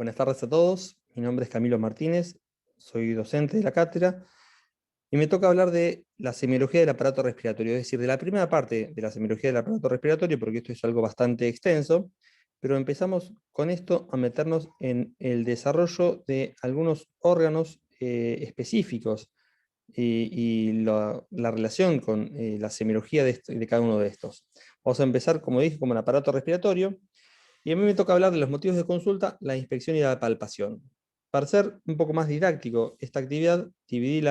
Buenas tardes a todos, mi nombre es Camilo Martínez, soy docente de la cátedra y me toca hablar de la semiología del aparato respiratorio, es decir, de la primera parte de la semiología del aparato respiratorio, porque esto es algo bastante extenso, pero empezamos con esto a meternos en el desarrollo de algunos órganos específicos y la relación con la semiología de cada uno de estos. Vamos a empezar, como dije, como el aparato respiratorio. Y a mí me toca hablar de los motivos de consulta, la inspección y la palpación. Para ser un poco más didáctico esta actividad, dividí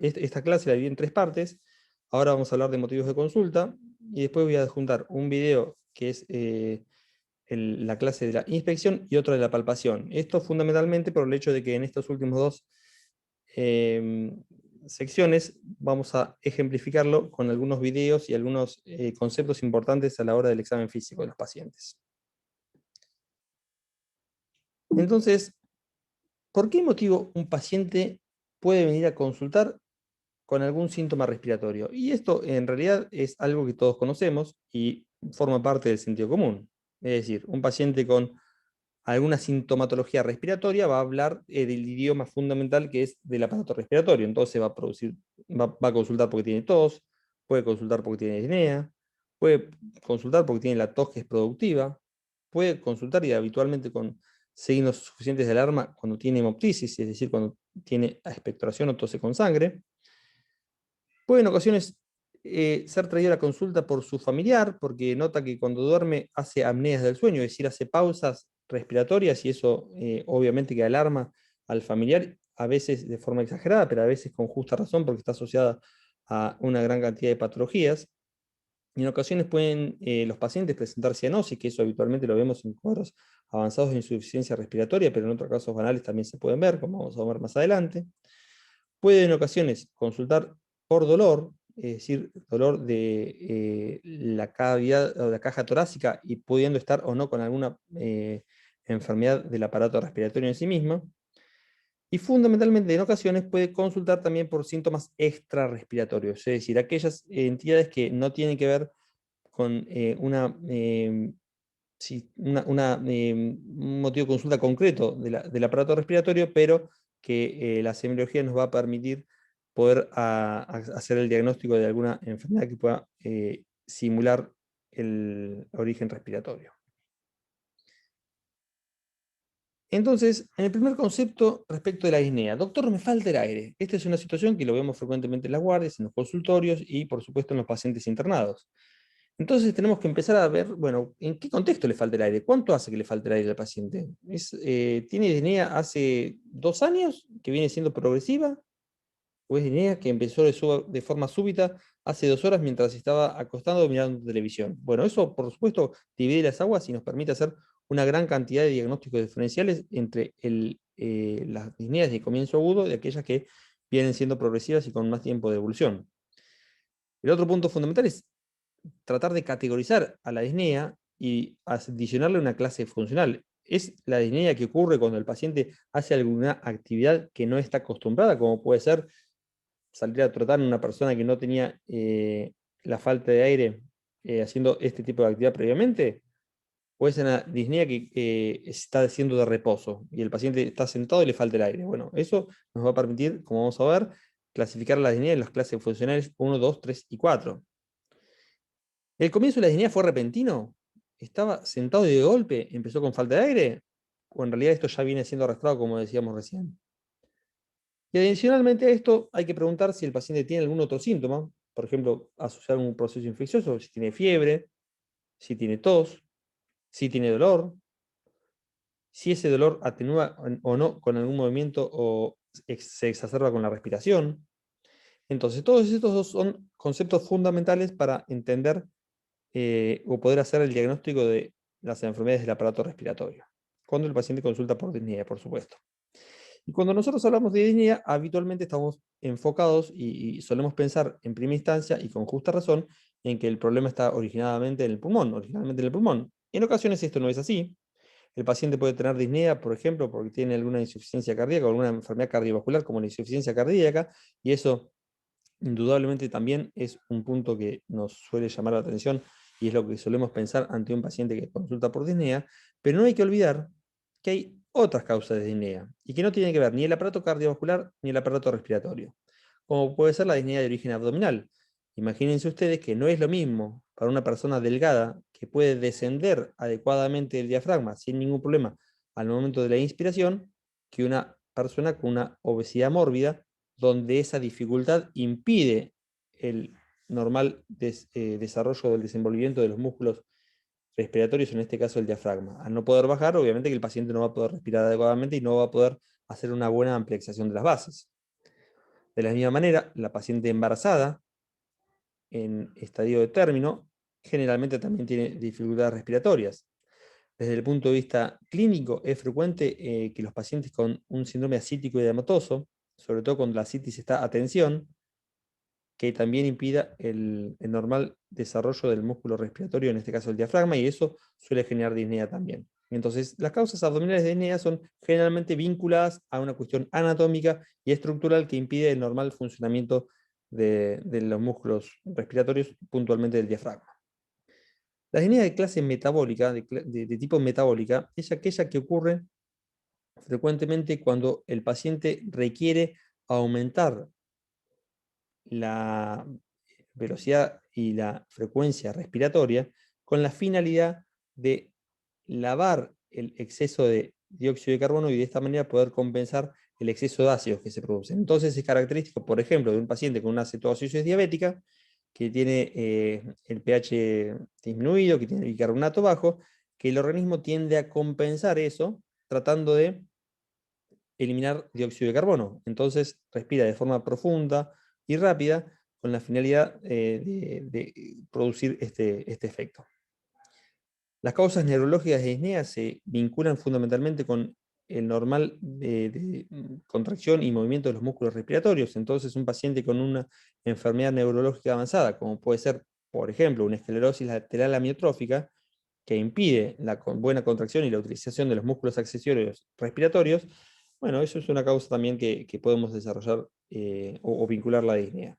esta clase la dividí en tres partes. Ahora vamos a hablar de motivos de consulta y después voy a adjuntar un video que es la clase de la inspección y otro de la palpación. Esto fundamentalmente por el hecho de que en estos últimos dos eh, secciones vamos a ejemplificarlo con algunos videos y algunos conceptos importantes a la hora del examen físico de los pacientes. Entonces, ¿por qué motivo un paciente puede venir a consultar con algún síntoma respiratorio? Y esto en realidad es algo que todos conocemos y forma parte del sentido común. Es decir, un paciente con alguna sintomatología respiratoria va a hablar del idioma fundamental que es del aparato respiratorio. Entonces va a consultar porque tiene tos, puede consultar porque tiene disnea, puede consultar porque tiene la tos que es productiva, puede consultar y habitualmente con signos suficientes de alarma cuando tiene hemoptisis, es decir, cuando tiene expectoración o tose con sangre. Puede en ocasiones ser traído a la consulta por su familiar, porque nota que cuando duerme hace apneas del sueño, es decir, hace pausas respiratorias y eso obviamente que alarma al familiar, a veces de forma exagerada, pero a veces con justa razón porque está asociada a una gran cantidad de patologías. Y en ocasiones pueden los pacientes presentar cianosis, que eso habitualmente lo vemos en cuadros avanzados de insuficiencia respiratoria, pero en otros casos banales también se pueden ver, como vamos a ver más adelante. Puede en ocasiones consultar por dolor, es decir, dolor de la cavidad o la caja torácica y pudiendo estar o no con alguna enfermedad del aparato respiratorio en sí misma. Y fundamentalmente en ocasiones puede consultar también por síntomas extrarrespiratorios, es decir, aquellas entidades que no tienen que ver con un motivo de consulta concreto del aparato respiratorio, pero que la semiología nos va a permitir poder hacer el diagnóstico de alguna enfermedad que pueda simular el origen respiratorio. Entonces, en el primer concepto respecto de la disnea, doctor, me falta el aire. Esta es una situación que lo vemos frecuentemente en las guardias, en los consultorios y, por supuesto, en los pacientes internados. Entonces tenemos que empezar a ver, bueno, ¿en qué contexto le falta el aire? ¿Cuánto hace que le falta el aire al paciente? ¿Tiene disnea hace 2 años, que viene siendo progresiva? ¿O es disnea que empezó de forma súbita hace 2 horas mientras estaba acostado mirando televisión? Bueno, eso por supuesto divide las aguas y nos permite hacer una gran cantidad de diagnósticos diferenciales entre las disneas de comienzo agudo y aquellas que vienen siendo progresivas y con más tiempo de evolución. El otro punto fundamental es tratar de categorizar a la disnea y adicionarle una clase funcional. ¿Es la disnea que ocurre cuando el paciente hace alguna actividad que no está acostumbrada, como puede ser salir a trotar en una persona que no tenía la falta de aire haciendo este tipo de actividad previamente? ¿O es una disnea que está haciendo de reposo y el paciente está sentado y le falta el aire? Bueno, eso nos va a permitir, como vamos a ver, clasificar la disnea en las clases funcionales 1, 2, 3 y 4. ¿El comienzo de la disnea fue repentino? ¿Estaba sentado y de golpe empezó con falta de aire? ¿O en realidad esto ya viene siendo arrastrado, como decíamos recién? Y adicionalmente a esto, hay que preguntar si el paciente tiene algún otro síntoma, por ejemplo, asociar un proceso infeccioso, si tiene fiebre, si tiene tos, si tiene dolor, si ese dolor atenúa o no con algún movimiento o se exacerba con la respiración. Entonces, todos estos dos son conceptos fundamentales para entender o poder hacer el diagnóstico de las enfermedades del aparato respiratorio, cuando el paciente consulta por disnea, por supuesto. Y cuando nosotros hablamos de disnea, habitualmente estamos enfocados y solemos pensar en primera instancia, y con justa razón, en que el problema está originalmente en el pulmón, originalmente en el pulmón. En ocasiones esto no es así. El paciente puede tener disnea, por ejemplo, porque tiene alguna insuficiencia cardíaca o alguna enfermedad cardiovascular como la insuficiencia cardíaca, y eso indudablemente también es un punto que nos suele llamar la atención y es lo que solemos pensar ante un paciente que consulta por disnea, pero no hay que olvidar que hay otras causas de disnea y que no tienen que ver ni el aparato cardiovascular ni el aparato respiratorio, como puede ser la disnea de origen abdominal. Imagínense ustedes que no es lo mismo para una persona delgada que puede descender adecuadamente el diafragma sin ningún problema al momento de la inspiración, que una persona con una obesidad mórbida, donde esa dificultad impide el normal desarrollo del desenvolvimiento de los músculos respiratorios, en este caso el diafragma. Al no poder bajar, obviamente que el paciente no va a poder respirar adecuadamente y no va a poder hacer una buena ampliación de las bases. De la misma manera, la paciente embarazada en estadio de término generalmente también tiene dificultades respiratorias. Desde el punto de vista clínico, es frecuente que los pacientes con un síndrome ascítico edematoso, sobre todo cuando la ascitis está a tensión, que también impida el normal desarrollo del músculo respiratorio, en este caso el diafragma, y eso suele generar disnea también. Entonces, las causas abdominales de disnea son generalmente vinculadas a una cuestión anatómica y estructural que impide el normal funcionamiento de los músculos respiratorios, puntualmente del diafragma. La disnea de clase metabólica, de tipo metabólica, es aquella que ocurre frecuentemente cuando el paciente requiere aumentar la velocidad y la frecuencia respiratoria con la finalidad de lavar el exceso de dióxido de carbono y de esta manera poder compensar el exceso de ácidos que se producen. Entonces es característico, por ejemplo, de un paciente con una cetoacidosis diabética que tiene el pH disminuido, que tiene el bicarbonato bajo, que el organismo tiende a compensar eso tratando de eliminar dióxido de carbono. Entonces respira de forma profunda y rápida con la finalidad de producir este efecto. Las causas neurológicas de disnea se vinculan fundamentalmente con el normal contracción y movimiento de los músculos respiratorios. Entonces, un paciente con una enfermedad neurológica avanzada, como puede ser, por ejemplo, una esclerosis lateral amiotrófica, que impide la buena contracción y la utilización de los músculos accesorios respiratorios, bueno, eso es una causa también que podemos desarrollar o vincular la disnea.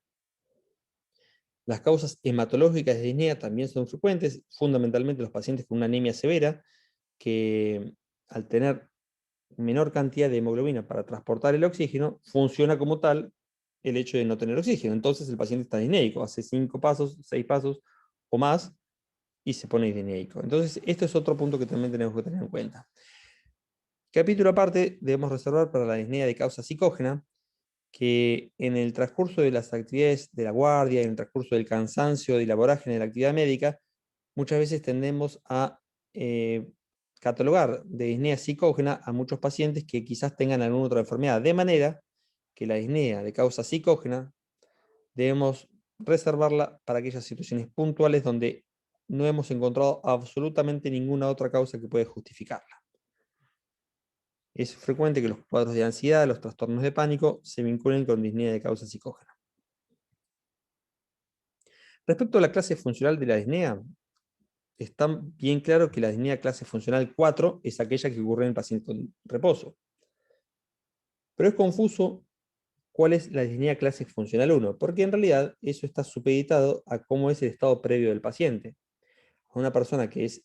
Las causas hematológicas de disnea también son frecuentes, fundamentalmente los pacientes con una anemia severa, que al tener menor cantidad de hemoglobina para transportar el oxígeno, funciona como tal el hecho de no tener oxígeno. Entonces el paciente está disnéico, hace 5 pasos, 6 pasos o más y se pone disnéico. Entonces esto es otro punto que también tenemos que tener en cuenta. Capítulo aparte debemos reservar para la disnea de causa psicógena, que en el transcurso de las actividades de la guardia, en el transcurso del cansancio y la vorágine de la actividad médica, muchas veces tendemos a catalogar de disnea psicógena a muchos pacientes que quizás tengan alguna otra enfermedad, de manera que la disnea de causa psicógena debemos reservarla para aquellas situaciones puntuales donde no hemos encontrado absolutamente ninguna otra causa que pueda justificarla. Es frecuente que los cuadros de ansiedad, los trastornos de pánico, se vinculen con disnea de causa psicógena. Respecto a la clase funcional de la disnea, está bien claro que la disnea clase funcional 4 es aquella que ocurre en el paciente con reposo. Pero es confuso cuál es la disnea clase funcional 1, porque en realidad eso está supeditado a cómo es el estado previo del paciente. A una persona que es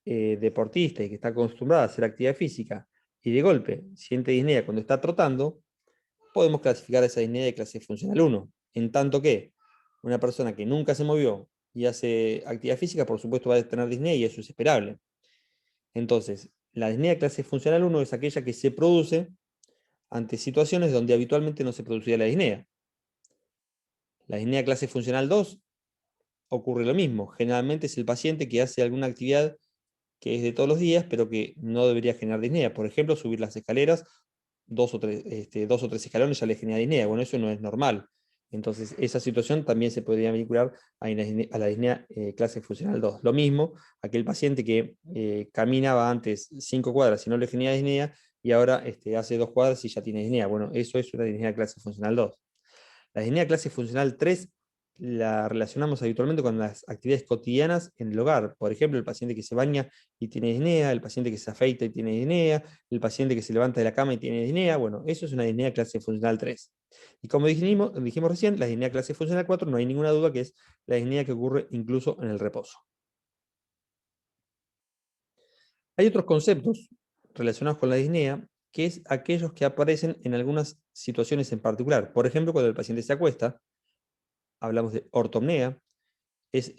deportista y que está acostumbrada a hacer actividad física y de golpe siente disnea cuando está trotando, podemos clasificar esa disnea de clase funcional 1. En tanto que una persona que nunca se movió y hace actividad física, por supuesto va a tener disnea y eso es esperable. Entonces, la disnea de clase funcional 1 es aquella que se produce ante situaciones donde habitualmente no se producía la disnea. La disnea clase funcional 2 ocurre lo mismo. Generalmente es el paciente que hace alguna actividad que es de todos los días, pero que no debería generar disnea. Por ejemplo, subir las escaleras, dos o tres escalones ya le genera disnea. Bueno, eso no es normal. Entonces, esa situación también se podría vincular a la disnea clase funcional 2. Lo mismo, aquel paciente que caminaba antes 5 cuadras y no le genera disnea, y ahora hace 2 cuadras y ya tiene disnea. Bueno, eso es una disnea clase funcional 2. La disnea clase funcional 3 la relacionamos habitualmente con las actividades cotidianas en el hogar. Por ejemplo, el paciente que se baña y tiene disnea, el paciente que se afeita y tiene disnea, el paciente que se levanta de la cama y tiene disnea. Bueno, eso es una disnea clase funcional 3. Y como dijimos recién, la disnea clase funcional 4 no hay ninguna duda que es la disnea que ocurre incluso en el reposo. Hay otros conceptos relacionados con la disnea, que es aquellos que aparecen en algunas situaciones en particular. Por ejemplo, cuando el paciente se acuesta, hablamos de ortopnea, es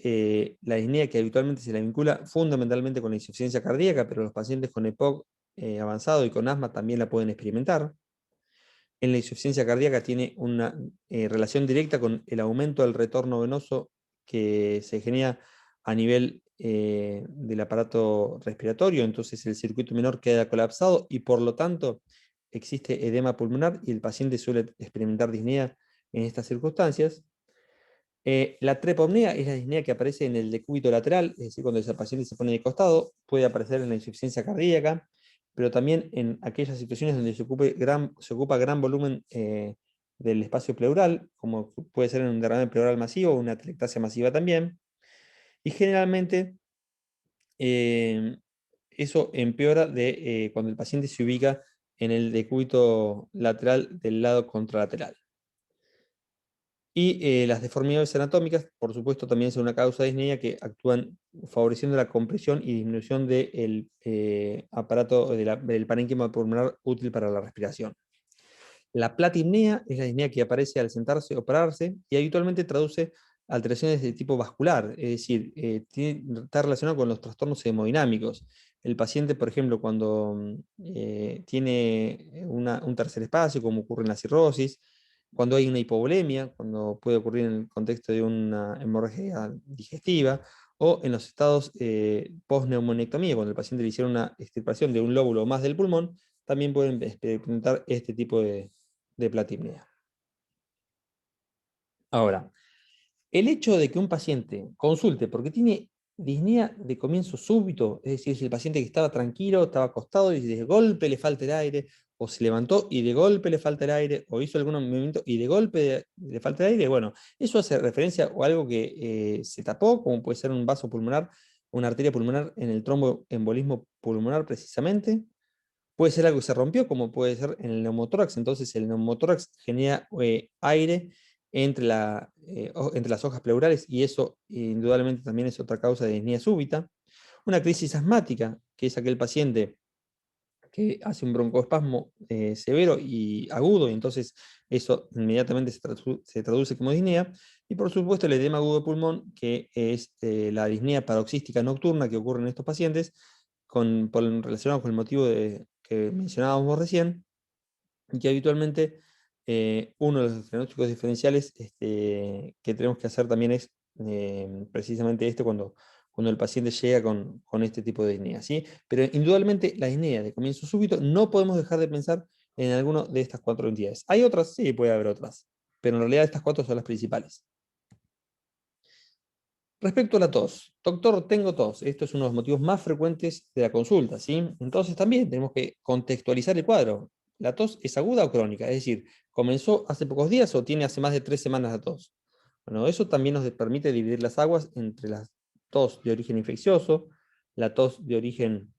la disnea que habitualmente se la vincula fundamentalmente con la insuficiencia cardíaca, pero los pacientes con EPOC avanzado y con asma también la pueden experimentar. En la insuficiencia cardíaca tiene una relación directa con el aumento del retorno venoso que se genera a nivel del aparato respiratorio, entonces el circuito menor queda colapsado y por lo tanto existe edema pulmonar y el paciente suele experimentar disnea en estas circunstancias. La trepopnea es la disnea que aparece en el decúbito lateral, es decir, cuando el paciente se pone de costado, puede aparecer en la insuficiencia cardíaca, pero también en aquellas situaciones donde se ocupa gran volumen del espacio pleural, como puede ser en un derrame pleural masivo o una atelectasia masiva también. Y generalmente eh, eso empeora cuando el paciente se ubica en el decúbito lateral del lado contralateral. Y las deformidades anatómicas, por supuesto, también son una causa de disnea que actúan favoreciendo la compresión y disminución del aparato del parénquima pulmonar útil para la respiración. La platipnea es la disnea que aparece al sentarse o pararse y habitualmente traduce alteraciones de tipo vascular, es decir, está relacionado con los trastornos hemodinámicos. El paciente, por ejemplo, cuando tiene un tercer espacio, como ocurre en la cirrosis, cuando hay una hipovolemia, cuando puede ocurrir en el contexto de una hemorragia digestiva, o en los estados post-neumonectomía, cuando el paciente le hicieron una extirpación de un lóbulo o más del pulmón, también pueden experimentar este tipo de platipnea. Ahora, el hecho de que un paciente consulte porque tiene disnea de comienzo súbito, es decir, si el paciente que estaba tranquilo, estaba acostado y de golpe le falta el aire, o se levantó y de golpe le falta el aire, o hizo algún movimiento y de golpe le falta el aire, bueno, eso hace referencia a algo que se tapó, como puede ser un vaso pulmonar, una arteria pulmonar en el tromboembolismo pulmonar precisamente. Puede ser algo que se rompió, como puede ser en el neumotórax. Entonces, el neumotórax genera aire entre las hojas pleurales y eso indudablemente también es otra causa de disnea súbita. Una crisis asmática, que es aquel paciente que hace un broncoespasmo severo y agudo, y entonces eso inmediatamente se traduce como disnea. Y por supuesto el edema agudo de pulmón, que es la disnea paroxística nocturna que ocurre en estos pacientes, relacionado con el motivo que mencionábamos recién, y que habitualmente uno de los diagnósticos diferenciales que tenemos que hacer también es precisamente cuando el paciente llega con este tipo de disnea, ¿sí? Pero indudablemente la disnea de comienzo súbito no podemos dejar de pensar en alguna de estas cuatro entidades. ¿Hay otras? Sí, puede haber otras, pero en realidad estas cuatro son las principales. Respecto a la tos, doctor, tengo tos. Esto es uno de los motivos más frecuentes de la consulta, ¿sí? Entonces también tenemos que contextualizar el cuadro. ¿La tos es aguda o crónica? Es decir, ¿comenzó hace pocos días o tiene hace más de 3 semanas la tos? Bueno, eso también nos permite dividir las aguas entre la tos de origen infeccioso, la tos de origen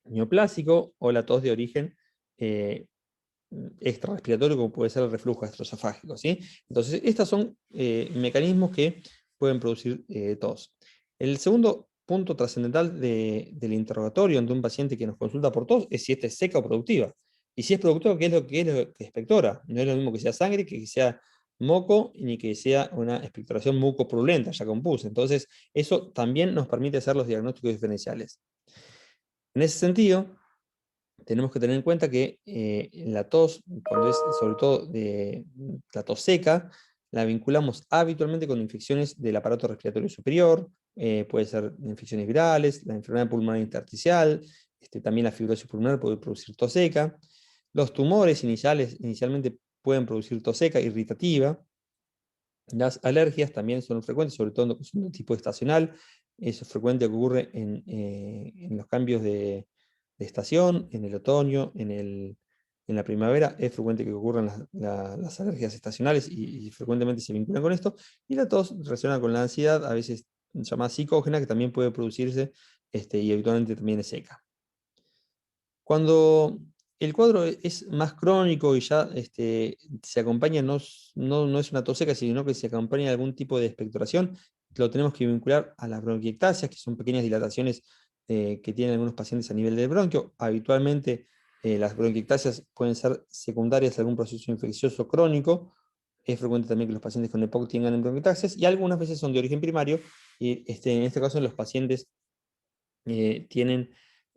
neoplásico o la tos de origen eh, extrarrespiratorio, como puede ser el reflujo gastroesofágico, ¿sí? Entonces, estos son mecanismos que pueden producir tos. El segundo punto trascendental del interrogatorio ante un paciente que nos consulta por tos es si esta es seca o productiva. Y si es productiva, ¿qué es lo que expectora? No es lo mismo que sea sangre que sea moco, ni que sea una expectoración mucopurulenta, ya con pus. Entonces, eso también nos permite hacer los diagnósticos diferenciales. En ese sentido, tenemos que tener en cuenta que la tos, cuando es sobre todo la tos seca, la vinculamos habitualmente con infecciones del aparato respiratorio superior, puede ser infecciones virales, la enfermedad pulmonar intersticial, también la fibrosis pulmonar puede producir tos seca. Los tumores inicialmente pueden producir tos seca irritativa. Las alergias también son frecuentes, sobre todo cuando son de tipo estacional. Eso es frecuente que ocurre en los cambios de estación, en el otoño, en la primavera. Es frecuente que ocurran las alergias estacionales y frecuentemente se vinculan con esto. Y la tos relaciona con la ansiedad, a veces llamada psicógena, que también puede producirse y habitualmente también es seca. Cuando el cuadro es más crónico y ya se acompaña, no es una tos seca, sino que se acompaña de algún tipo de expectoración, lo tenemos que vincular a las bronquiectasias, que son pequeñas dilataciones que tienen algunos pacientes a nivel del bronquio. Habitualmente las bronquiectasias pueden ser secundarias a algún proceso infeccioso crónico. Es frecuente también que los pacientes con EPOC tengan bronquiectasias y algunas veces son de origen primario y en este caso los pacientes tienen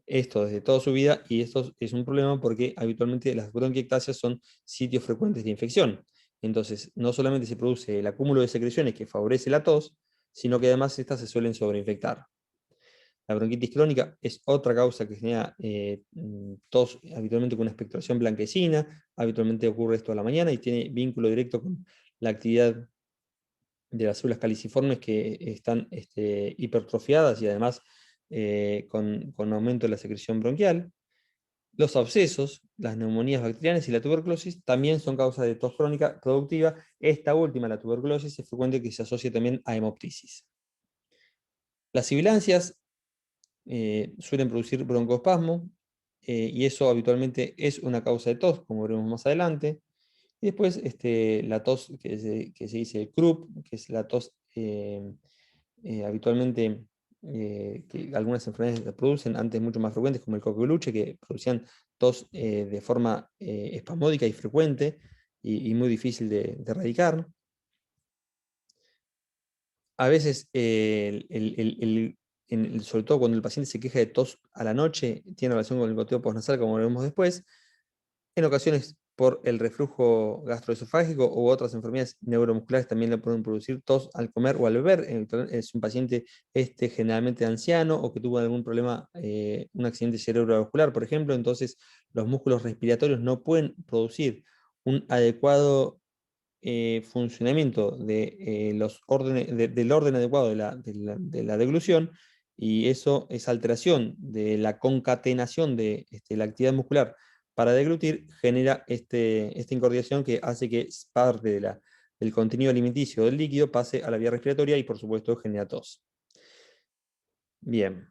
esto desde toda su vida y esto es un problema porque habitualmente las bronquiectasias son sitios frecuentes de infección. Entonces, no solamente se produce el acúmulo de secreciones que favorece la tos, sino que además estas se suelen sobreinfectar. La bronquitis crónica es otra causa que genera tos habitualmente con una expectoración blanquecina, habitualmente ocurre esto a la mañana y tiene vínculo directo con la actividad de las células caliciformes que están hipertrofiadas y además con aumento de la secreción bronquial. Los abscesos, las neumonías bacterianas y la tuberculosis también son causas de tos crónica productiva. Esta última, la tuberculosis, es frecuente que se asocie también a hemoptisis. Las sibilancias suelen producir broncoespasmo y eso habitualmente es una causa de tos, como veremos más adelante. Y después la tos que se dice el croup, que es la tos habitualmente que algunas enfermedades la producen, antes mucho más frecuentes, como el coqueluche, que producían tos de forma espasmódica y frecuente y muy difícil de erradicar. A veces, sobre todo cuando el paciente se queja de tos a la noche, tiene relación con el goteo postnasal, como veremos después. En ocasiones, por el reflujo gastroesofágico u otras enfermedades neuromusculares también le pueden producir tos al comer o al beber. Es un paciente generalmente anciano o que tuvo algún problema, un accidente cerebrovascular, por ejemplo. Entonces, los músculos respiratorios no pueden producir un adecuado funcionamiento del orden adecuado de la deglución, y eso es alteración de la concatenación de la actividad muscular para deglutir, genera esta incoordinación que hace que parte del contenido alimenticio del líquido pase a la vía respiratoria y por supuesto genera tos. Bien.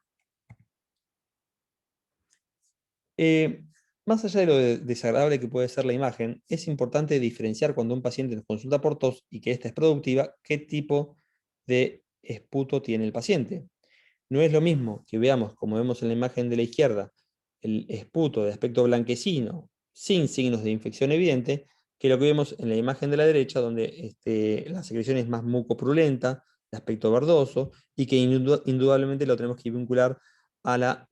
Eh, Más allá de lo desagradable que puede ser la imagen, es importante diferenciar cuando un paciente nos consulta por tos y que ésta es productiva, qué tipo de esputo tiene el paciente. No es lo mismo que veamos, como vemos en la imagen de la izquierda, el esputo de aspecto blanquecino, sin signos de infección evidente, que lo que vemos en la imagen de la derecha, donde la secreción es más mucopurulenta, de aspecto verdoso, y que indudablemente lo tenemos que vincular a la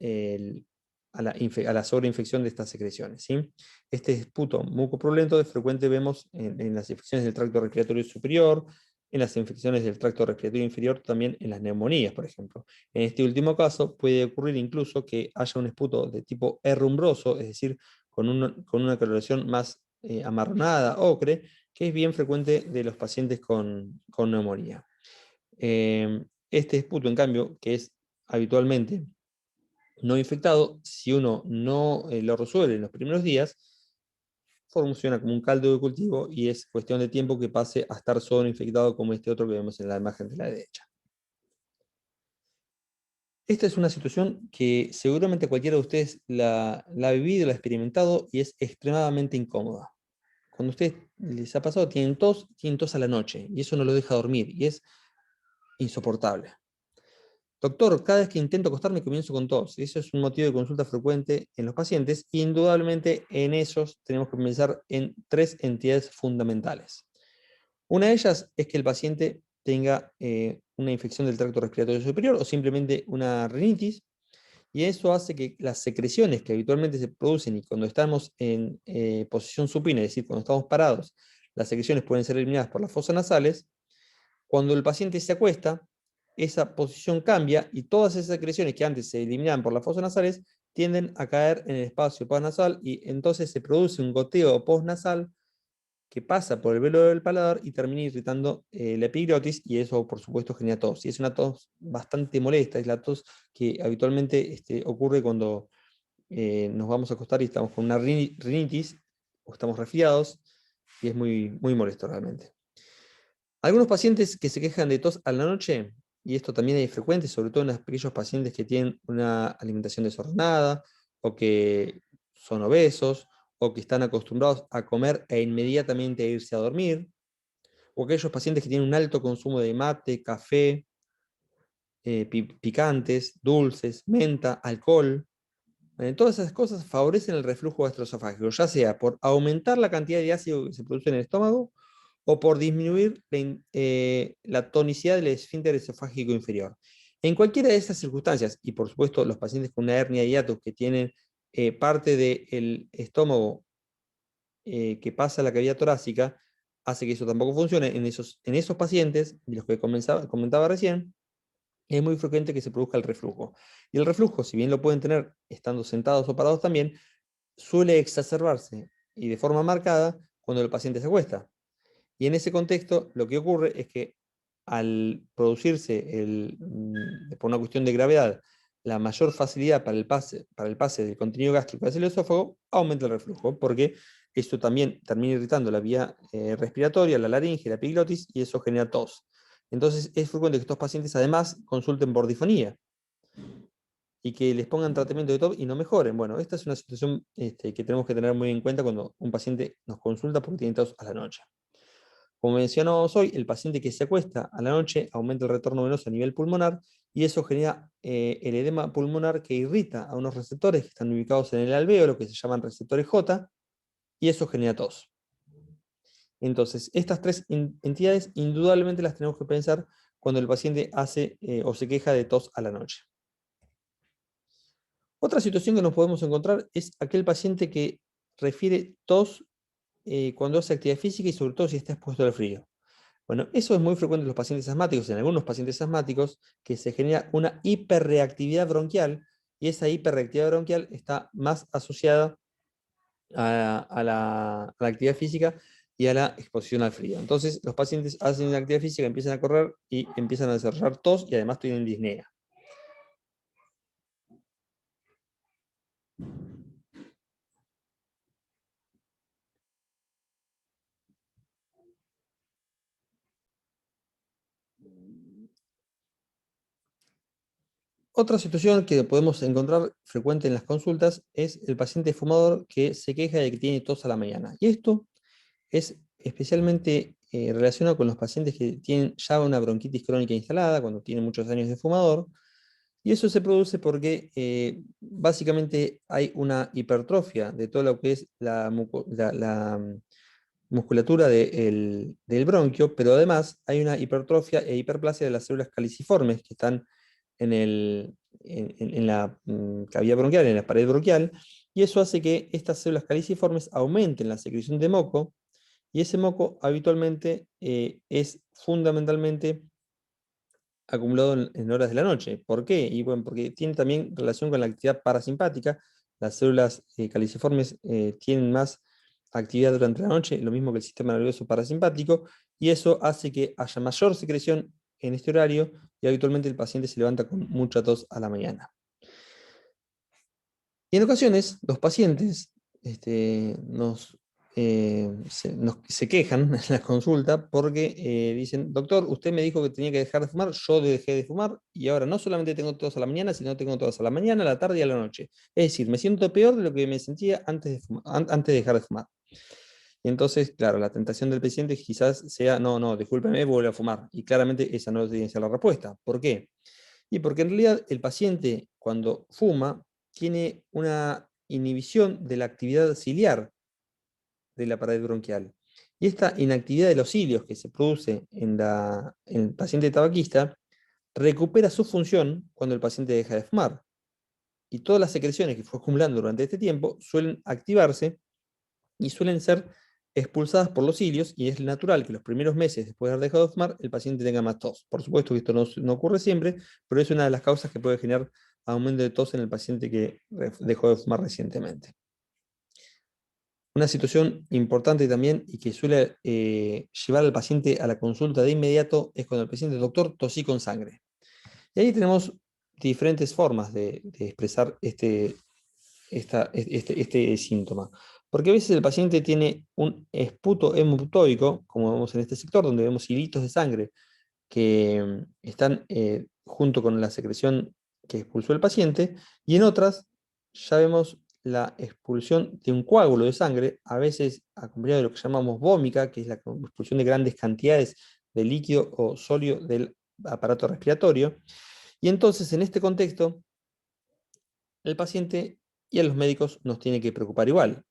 sobreinfección de estas secreciones, ¿sí? Este esputo mucopurulento de frecuente vemos en las infecciones del tracto respiratorio superior, en las infecciones del tracto respiratorio inferior, también en las neumonías, por ejemplo. En este último caso, puede ocurrir incluso que haya un esputo de tipo herrumbroso, es decir, con una coloración más amarronada, ocre, que es bien frecuente de los pacientes con neumonía. Este esputo, en cambio, que es habitualmente no infectado, si uno no lo resuelve en los primeros días, funciona como un caldo de cultivo y es cuestión de tiempo que pase a estar solo infectado como este otro que vemos en la imagen de la derecha. Esta es una situación que seguramente cualquiera de ustedes la ha vivido, la ha experimentado y es extremadamente incómoda. Cuando a ustedes les ha pasado, tienen tos a la noche y eso no lo deja dormir y es insoportable. Doctor, cada vez que intento acostarme comienzo con tos. Eso es un motivo de consulta frecuente en los pacientes y indudablemente en esos tenemos que pensar en tres entidades fundamentales. Una de ellas es que el paciente tenga una infección del tracto respiratorio superior o simplemente una rinitis, y eso hace que las secreciones que habitualmente se producen y cuando estamos en posición supina, es decir, cuando estamos parados, las secreciones pueden ser eliminadas por las fosas nasales. Cuando el paciente se acuesta, esa posición cambia y todas esas secreciones que antes se eliminaban por las fosas nasales tienden a caer en el espacio postnasal y entonces se produce un goteo postnasal que pasa por el velo del paladar y termina irritando la epiglotis y eso por supuesto genera tos. Y es una tos bastante molesta, es la tos que habitualmente ocurre cuando nos vamos a acostar y estamos con una rinitis o estamos resfriados y es muy, muy molesto realmente. Algunos pacientes que se quejan de tos a la noche, y esto también es frecuente, sobre todo en aquellos pacientes que tienen una alimentación desordenada, o que son obesos, o que están acostumbrados a comer e inmediatamente a irse a dormir, o aquellos pacientes que tienen un alto consumo de mate, café, picantes, dulces, menta, alcohol. Todas esas cosas favorecen el reflujo gastroesofágico, ya sea por aumentar la cantidad de ácido que se produce en el estómago o por disminuir la tonicidad del esfínter esofágico inferior. En cualquiera de estas circunstancias, y por supuesto los pacientes con una hernia de hiatus que tienen parte del estómago que pasa a la cavidad torácica, hace que eso tampoco funcione. En esos pacientes, de los que comentaba recién, es muy frecuente que se produzca el reflujo. Y el reflujo, si bien lo pueden tener estando sentados o parados también, suele exacerbarse y de forma marcada cuando el paciente se acuesta. Y en ese contexto, lo que ocurre es que al producirse, por una cuestión de gravedad, la mayor facilidad para el pase del contenido gástrico hacia el esófago, aumenta el reflujo, porque esto también termina irritando la vía respiratoria, la laringe, la epiglotis, y eso genera tos. Entonces, es frecuente que estos pacientes además consulten por disfonía y que les pongan tratamiento de TOP y no mejoren. Bueno, esta es una situación que tenemos que tener muy en cuenta cuando un paciente nos consulta porque tiene tos a la noche. Como mencionamos hoy, el paciente que se acuesta a la noche aumenta el retorno venoso a nivel pulmonar y eso genera el edema pulmonar que irrita a unos receptores que están ubicados en el alvéolo, que se llaman receptores J, y eso genera tos. Entonces, estas tres entidades indudablemente las tenemos que pensar cuando el paciente hace o se queja de tos a la noche. Otra situación que nos podemos encontrar es aquel paciente que refiere tos cuando hace actividad física y sobre todo si está expuesto al frío. Bueno, eso es muy frecuente en los pacientes asmáticos, en algunos pacientes asmáticos, que se genera una hiperreactividad bronquial y esa hiperreactividad bronquial está más asociada a la actividad física y a la exposición al frío. Entonces, los pacientes hacen una actividad física, empiezan a correr y empiezan a desarrollar tos y además tienen disnea. Otra situación que podemos encontrar frecuente en las consultas es el paciente fumador que se queja de que tiene tos a la mañana. Y esto es especialmente relacionado con los pacientes que tienen ya una bronquitis crónica instalada, cuando tienen muchos años de fumador. Y eso se produce porque básicamente hay una hipertrofia de todo lo que es la musculatura del bronquio, pero además hay una hipertrofia e hiperplasia de las células caliciformes que están en la cavidad bronquial, en la pared bronquial, y eso hace que estas células caliciformes aumenten la secreción de moco, y ese moco habitualmente es fundamentalmente acumulado en horas de la noche. ¿Por qué? Y bueno, porque tiene también relación con la actividad parasimpática. Las células caliciformes tienen más actividad durante la noche, lo mismo que el sistema nervioso parasimpático, y eso hace que haya mayor secreción en este horario y habitualmente el paciente se levanta con mucha tos a la mañana. Y en ocasiones los pacientes se quejan en la consulta porque dicen, doctor, usted me dijo que tenía que dejar de fumar, yo dejé de fumar y ahora no solamente tengo tos a la mañana, sino tengo tos a la mañana, a la tarde y a la noche. Es decir, me siento peor de lo que me sentía antes de dejar de fumar. Y entonces, claro, la tentación del paciente quizás sea, no, no, discúlpeme, vuelve a fumar. Y claramente esa no tiene que ser la respuesta. ¿Por qué? Y porque en realidad el paciente cuando fuma tiene una inhibición de la actividad ciliar de la pared bronquial. Y esta inactividad de los cilios que se produce en el paciente tabaquista recupera su función cuando el paciente deja de fumar. Y todas las secreciones que fue acumulando durante este tiempo suelen activarse y suelen ser expulsadas por los cilios, y es natural que los primeros meses después de haber dejado de fumar el paciente tenga más tos. Por supuesto que esto no ocurre siempre, pero es una de las causas que puede generar aumento de tos en el paciente que dejó de fumar recientemente. Una situación importante también y que suele llevar al paciente a la consulta de inmediato es cuando el paciente, doctor, tosí con sangre. Y ahí tenemos diferentes formas de expresar este síntoma. Porque a veces el paciente tiene un esputo hemoptoico, como vemos en este sector, donde vemos hilitos de sangre que están junto con la secreción que expulsó el paciente, y en otras ya vemos la expulsión de un coágulo de sangre, a veces acompañado de lo que llamamos vómica, que es la expulsión de grandes cantidades de líquido o sólido del aparato respiratorio. Y entonces, en este contexto, el paciente y a los médicos nos tiene que preocupar igual.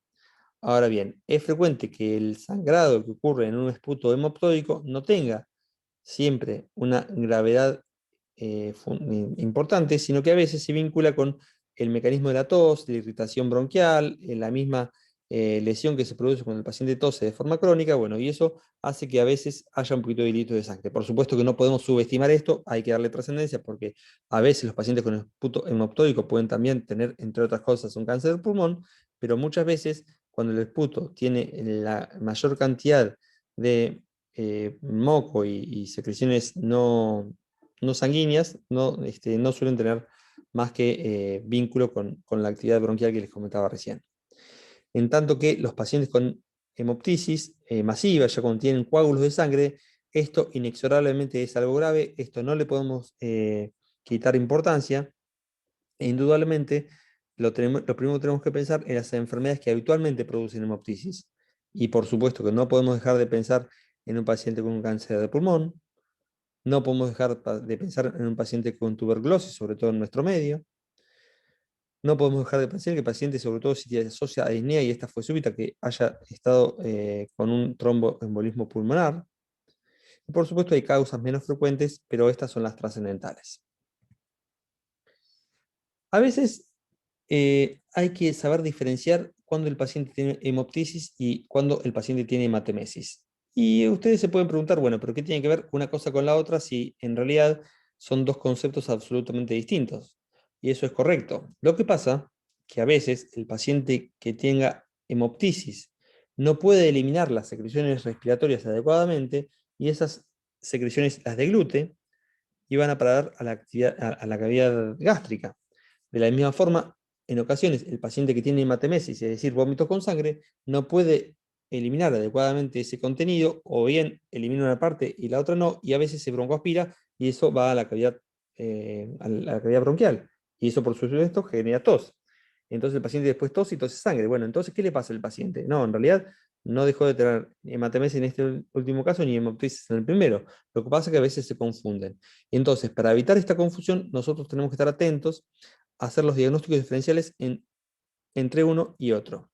Ahora bien, es frecuente que el sangrado que ocurre en un esputo hemoptódico no tenga siempre una gravedad importante, sino que a veces se vincula con el mecanismo de la tos, de la irritación bronquial, la misma lesión que se produce cuando el paciente tose de forma crónica, bueno, y eso hace que a veces haya un poquito de hilito de sangre. Por supuesto que no podemos subestimar esto, hay que darle trascendencia porque a veces los pacientes con esputo hemoptódico pueden también tener, entre otras cosas, un cáncer de pulmón, pero muchas veces cuando el esputo tiene la mayor cantidad de moco y secreciones no sanguíneas, no suelen tener más que vínculo con la actividad bronquial que les comentaba recién. En tanto que los pacientes con hemoptisis masiva, ya cuando tienen coágulos de sangre, esto inexorablemente es algo grave, esto no le podemos quitar importancia, e indudablemente lo primero que tenemos que pensar en las enfermedades que habitualmente producen hemoptisis. Y por supuesto que no podemos dejar de pensar en un paciente con un cáncer de pulmón, no podemos dejar de pensar en un paciente con tuberculosis, sobre todo en nuestro medio. No podemos dejar de pensar que el paciente, sobre todo si se asocia a disnea y esta fue súbita, que haya estado con un tromboembolismo pulmonar. Y por supuesto hay causas menos frecuentes, pero estas son las trascendentales. A veces hay que saber diferenciar cuando el paciente tiene hemoptisis y cuando el paciente tiene hematemesis. Y ustedes se pueden preguntar, bueno, pero ¿qué tiene que ver una cosa con la otra si en realidad son dos conceptos absolutamente distintos? Y eso es correcto. Lo que pasa que a veces el paciente que tenga hemoptisis no puede eliminar las secreciones respiratorias adecuadamente y esas secreciones las deglute y van a parar a a la cavidad gástrica. De la misma forma, en ocasiones el paciente que tiene hematemesis, es decir, vómitos con sangre, no puede eliminar adecuadamente ese contenido, o bien elimina una parte y la otra no, y a veces se broncoaspira y eso va a a la cavidad bronquial. Y eso, por supuesto, genera tos. Entonces el paciente después tos y tose sangre. Bueno, entonces, ¿qué le pasa al paciente? No, en realidad no dejó de tener hematemesis en este último caso ni hemoptisis en el primero. Lo que pasa es que a veces se confunden. Entonces, para evitar esta confusión, nosotros tenemos que estar atentos a hacer los diagnósticos diferenciales entre uno y otro.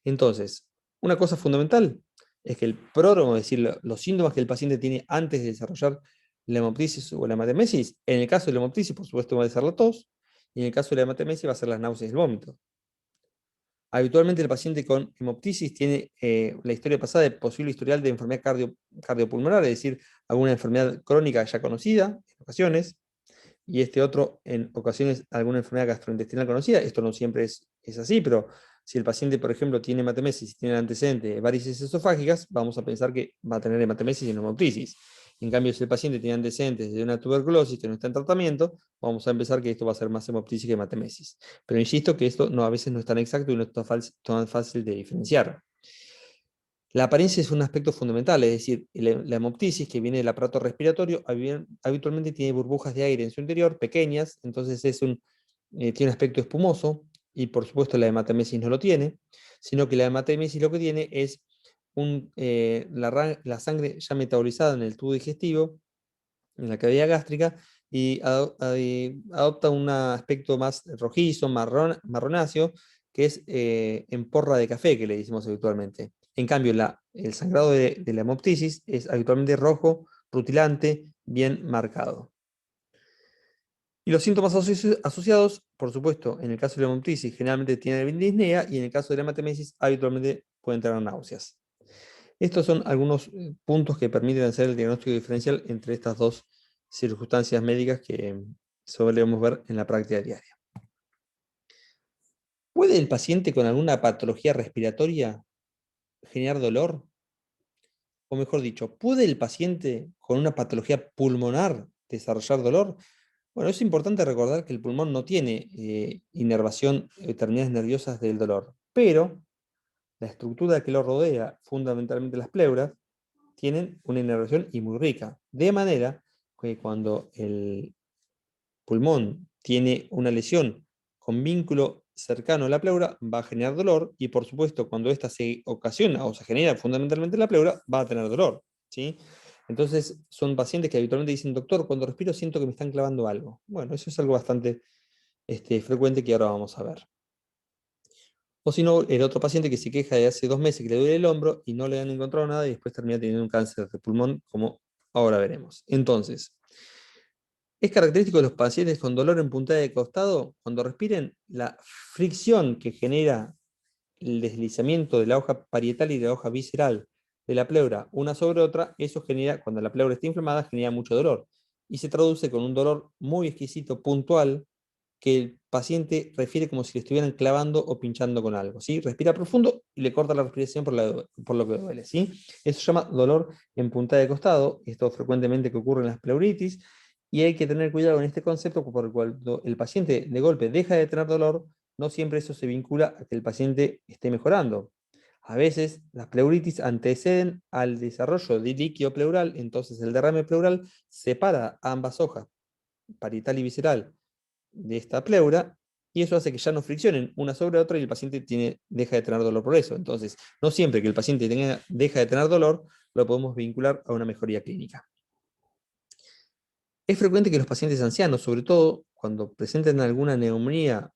Entonces, una cosa fundamental es que el pródromo, es decir, los síntomas que el paciente tiene antes de desarrollar la hemoptisis o la hematemesis, en el caso de la hemoptisis, por supuesto, va a ser la tos, y en el caso de la hematemesis va a ser las náuseas y el vómito. Habitualmente el paciente con hemoptisis tiene la historia pasada de posible historial de enfermedad cardiopulmonar, es decir, alguna enfermedad crónica ya conocida en ocasiones, y este otro en ocasiones alguna enfermedad gastrointestinal conocida. Esto no siempre es así, pero si el paciente, por ejemplo, tiene hematemesis y tiene antecedente de varices esofágicas, vamos a pensar que va a tener hematemesis y no hemoptisis. En cambio, si el paciente tiene antecedentes de una tuberculosis que no está en tratamiento, vamos a empezar que esto va a ser más hemoptisis que hematemesis. Pero insisto que esto no, a veces no es tan exacto y no es tan fácil de diferenciar. La apariencia es un aspecto fundamental, es decir, la hemoptisis, que viene del aparato respiratorio, habitualmente tiene burbujas de aire en su interior, pequeñas, entonces tiene un aspecto espumoso, y por supuesto la hematemesis no lo tiene, sino que la hematemesis lo que tiene es la sangre ya metabolizada en el tubo digestivo, en la cavidad gástrica, y adopta un aspecto más rojizo, marronáceo, que es en porra de café, que le decimos habitualmente. En cambio, el sangrado de la hemoptisis es habitualmente rojo, rutilante, bien marcado. Y los síntomas asociados, por supuesto, en el caso de la hemoptisis, generalmente tienen disnea, y en el caso de la hematemesis, habitualmente pueden tener náuseas. Estos son algunos puntos que permiten hacer el diagnóstico diferencial entre estas dos circunstancias médicas que solemos ver en la práctica diaria. ¿Puede el paciente con alguna patología respiratoria generar dolor? O mejor dicho, ¿puede el paciente con una patología pulmonar desarrollar dolor? Bueno, es importante recordar que el pulmón no tiene inervación terminales nerviosas del dolor, pero la estructura que lo rodea, fundamentalmente las pleuras, tienen una inervación y muy rica. De manera que cuando el pulmón tiene una lesión con vínculo cercano a la pleura, va a generar dolor, y por supuesto cuando ésta se ocasiona o se genera fundamentalmente en la pleura, va a tener dolor, ¿sí? Entonces son pacientes que habitualmente dicen, doctor, cuando respiro siento que me están clavando algo. Bueno, eso es algo bastante frecuente que ahora vamos a ver. O si no, el otro paciente que se queja de hace 2 meses que le duele el hombro y no le han encontrado nada y después termina teniendo un cáncer de pulmón, como ahora veremos. Entonces, es característico de los pacientes con dolor en puntada de costado, cuando respiren, la fricción que genera el deslizamiento de la hoja parietal y de la hoja visceral de la pleura una sobre otra, eso genera, cuando la pleura está inflamada, genera mucho dolor. Y se traduce con un dolor muy exquisito, puntual, que el paciente refiere como si le estuvieran clavando o pinchando con algo, ¿sí? Respira profundo y le corta la respiración por lo que duele, ¿sí? Eso se llama dolor en puntada de costado, esto frecuentemente que ocurre en las pleuritis, y hay que tener cuidado con este concepto porque cuando el paciente de golpe deja de tener dolor, no siempre eso se vincula a que el paciente esté mejorando. A veces las pleuritis anteceden al desarrollo de líquido pleural, entonces el derrame pleural separa ambas hojas, parietal y visceral, de esta pleura, y eso hace que ya no friccionen una sobre otra y el paciente deja de tener dolor por eso. Entonces, no siempre que el paciente deja de tener dolor, lo podemos vincular a una mejoría clínica. Es frecuente que los pacientes ancianos, sobre todo cuando presenten alguna neumonía,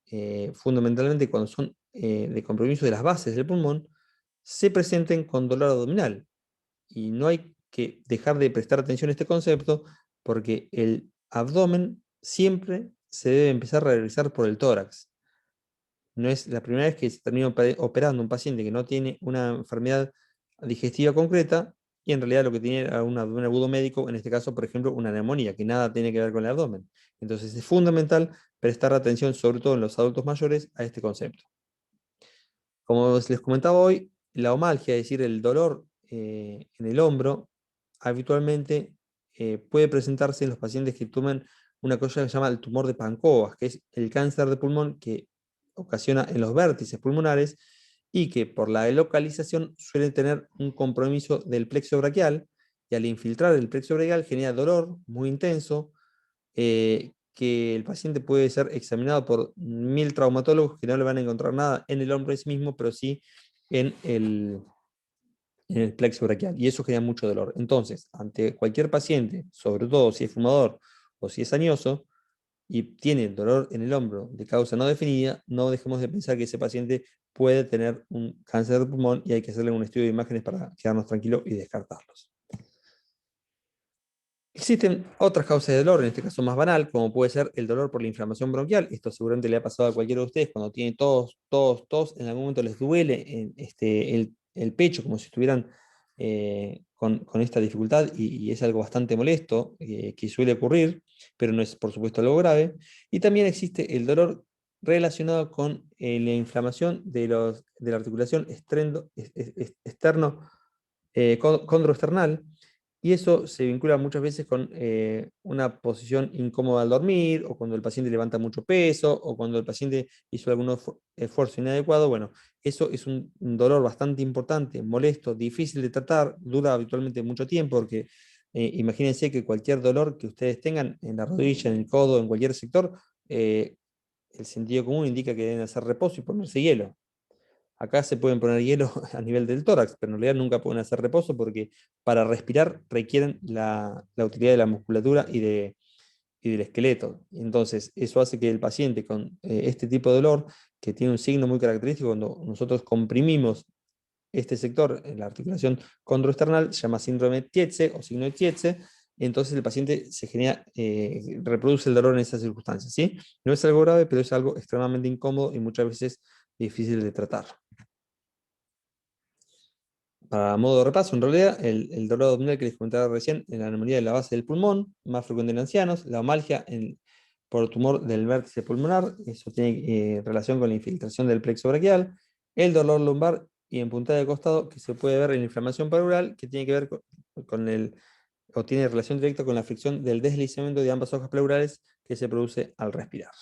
fundamentalmente cuando son de compromiso de las bases del pulmón, se presenten con dolor abdominal. Y no hay que dejar de prestar atención a este concepto porque el abdomen siempre se debe empezar a realizar por el tórax. No es la primera vez que se termina operando un paciente que no tiene una enfermedad digestiva concreta y en realidad lo que tiene era un agudo médico, en este caso, por ejemplo, una neumonía, que nada tiene que ver con el abdomen. Entonces es fundamental prestar atención, sobre todo en los adultos mayores, a este concepto. Como les comentaba hoy, la omalgia, es decir, el dolor en el hombro, habitualmente puede presentarse en los pacientes que toman una cosa que se llama el tumor de Pancoas, que es el cáncer de pulmón que ocasiona en los vértices pulmonares y que por la localización suele tener un compromiso del plexo braquial y al infiltrar el plexo braquial genera dolor muy intenso, que el paciente puede ser examinado por 1000 traumatólogos que no le van a encontrar nada en el hombro en sí mismo, pero sí en el plexo braquial, y eso genera mucho dolor. Entonces, ante cualquier paciente, sobre todo si es fumador o si es añoso, y tiene dolor en el hombro de causa no definida, no dejemos de pensar que ese paciente puede tener un cáncer de pulmón y hay que hacerle un estudio de imágenes para quedarnos tranquilos y descartarlos. Existen otras causas de dolor, en este caso más banal, como puede ser el dolor por la inflamación bronquial. Esto seguramente le ha pasado a cualquiera de ustedes cuando tiene tos, en algún momento les duele el pecho, como si estuvieran con esta dificultad, y es algo bastante molesto que suele ocurrir, pero no es por supuesto algo grave. Y también existe el dolor relacionado con la inflamación de la articulación externo condroesternal, y eso se vincula muchas veces con una posición incómoda al dormir, o cuando el paciente levanta mucho peso, o cuando el paciente hizo algún esfuerzo inadecuado. Bueno, eso es un dolor bastante importante, molesto, difícil de tratar, dura habitualmente mucho tiempo, porque imagínense que cualquier dolor que ustedes tengan en la rodilla, en el codo, en cualquier sector, el sentido común indica que deben hacer reposo y ponerse hielo. Acá se pueden poner hielo a nivel del tórax, pero en realidad nunca pueden hacer reposo porque para respirar requieren la utilidad de la musculatura y del esqueleto. Entonces, eso hace que el paciente con este tipo de dolor, que tiene un signo muy característico cuando nosotros comprimimos este sector en la articulación condroesternal, se llama síndrome de Tietze o signo de Tietze, entonces el paciente reproduce el dolor en esas circunstancias, ¿sí? No es algo grave, pero es algo extremadamente incómodo y muchas veces difícil de tratar. Para modo de repaso, en realidad, el dolor abdominal que les comentaba recién en la neumonía de la base del pulmón, más frecuente en ancianos, la omalgia por tumor del vértice pulmonar, eso tiene relación con la infiltración del plexo braquial, el dolor lumbar y en puntada de costado, que se puede ver en la inflamación pleural, que tiene que ver o tiene relación directa con la fricción del deslizamiento de ambas hojas pleurales que se produce al respirar.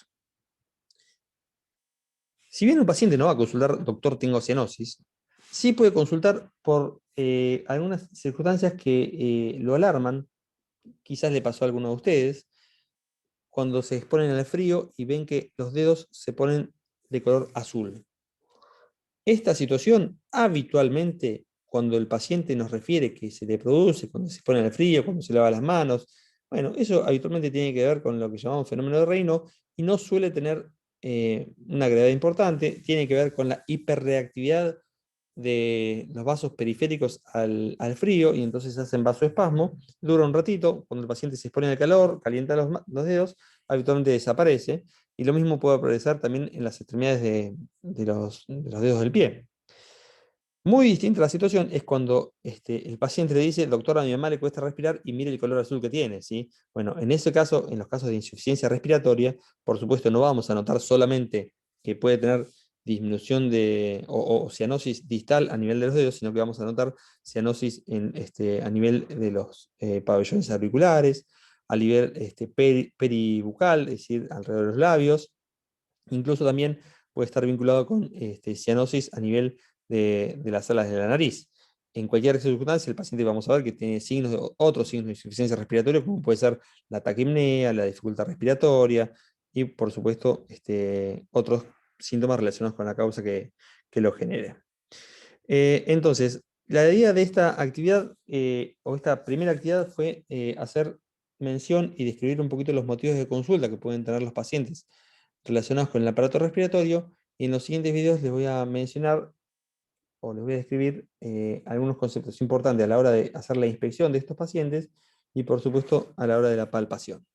Si bien un paciente no va a consultar, doctor, tengo cianosis, sí puede consultar por algunas circunstancias que lo alarman. Quizás le pasó a alguno de ustedes, cuando se exponen al frío y ven que los dedos se ponen de color azul. Esta situación habitualmente cuando el paciente nos refiere que se le produce, cuando se pone al frío, cuando se lava las manos. Bueno, eso habitualmente tiene que ver con lo que llamamos fenómeno de Raynaud y no suele tener una gravedad importante, tiene que ver con la hiperreactividad de los vasos periféricos al frío y entonces hacen vasoespasmo, dura un ratito, cuando el paciente se expone al calor, calienta los dedos, habitualmente desaparece y lo mismo puede aparecer también en las extremidades de los dedos del pie. Muy distinta la situación es cuando el paciente le dice, doctor, a mi mamá le cuesta respirar y mire el color azul que tiene, ¿sí? Bueno, en ese caso, en los casos de insuficiencia respiratoria, por supuesto no vamos a notar solamente que puede tener disminución o cianosis distal a nivel de los dedos, sino que vamos a notar cianosis a nivel de los pabellones auriculares, a nivel peribucal, es decir, alrededor de los labios. Incluso también puede estar vinculado con cianosis a nivel de las alas de la nariz. En cualquier circunstancia, el paciente vamos a ver que tiene otros signos de insuficiencia respiratoria, como puede ser la taquipnea, la dificultad respiratoria y, por supuesto, otros síntomas relacionados con la causa que lo genere. Entonces, la idea de esta actividad, o esta primera actividad, fue hacer mención y describir un poquito los motivos de consulta que pueden tener los pacientes relacionados con el aparato respiratorio. Y en los siguientes videos les voy a mencionar o les voy a describir algunos conceptos importantes a la hora de hacer la inspección de estos pacientes y, por supuesto, a la hora de la palpación.